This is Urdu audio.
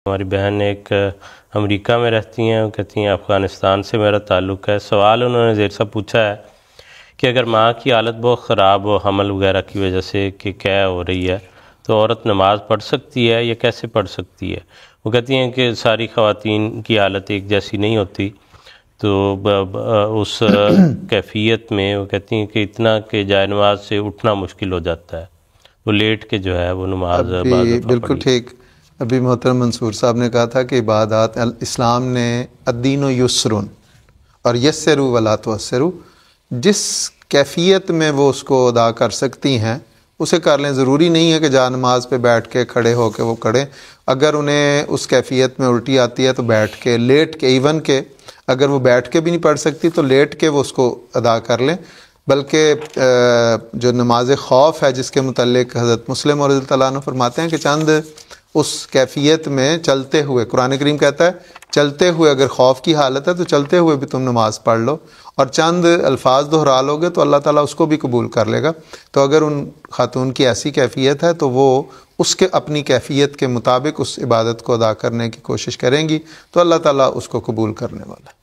ہماری بہن ایک امریکہ میں رہتی ہیں، وہ کہتی ہیں افغانستان سے میرا تعلق ہے۔ سوال انہوں نے دیر سے پوچھا ہے کہ اگر ماں کی حالت بہت خراب ہو حمل وغیرہ کی وجہ سے کہ کیا ہو رہی ہے تو عورت نماز پڑھ سکتی ہے یا کیسے پڑھ سکتی ہے؟ وہ کہتی ہیں کہ ساری خواتین کی حالت ایک جیسی نہیں ہوتی، تو اس کیفیت میں وہ کہتی ہیں کہ اتنا کہ جائے نماز سے اٹھنا مشکل ہو جاتا ہے، وہ لیٹ کے جو ہے وہ نماز بعض دفعہ بالکل ٹھیک۔ ابھی محترم منصور صاحب نے کہا تھا کہ عبادات اسلام نے الدین یسرن اور یسروا ولا تعسروا، جس کیفیت میں وہ اس کو ادا کر سکتی ہیں اسے کر لیں۔ ضروری نہیں ہے کہ جا نماز پہ بیٹھ کے کھڑے ہو کے وہ کریں، اگر انہیں اس کیفیت میں الٹی آتی ہے تو بیٹھ کے، لیٹ کے، ایون کہ اگر وہ بیٹھ کے بھی نہیں پڑھ سکتی تو لیٹ کے وہ اس کو ادا کر لیں۔ بلکہ جو نماز خوف ہے جس کے متعلق حضرت مسلم رضی اللہ عنہ فرماتے ہیں کہ چند اس کیفیت میں چلتے ہوئے، قرآن کریم کہتا ہے چلتے ہوئے، اگر خوف کی حالت ہے تو چلتے ہوئے بھی تم نماز پڑھ لو، اور چند الفاظ دہرا لو گے تو اللہ تعالیٰ اس کو بھی قبول کر لے گا۔ تو اگر ان خاتون کی ایسی کیفیت ہے تو وہ اس کے اپنی کیفیت کے مطابق اس عبادت کو ادا کرنے کی کوشش کریں گی تو اللہ تعالیٰ اس کو قبول کرنے والا ہے۔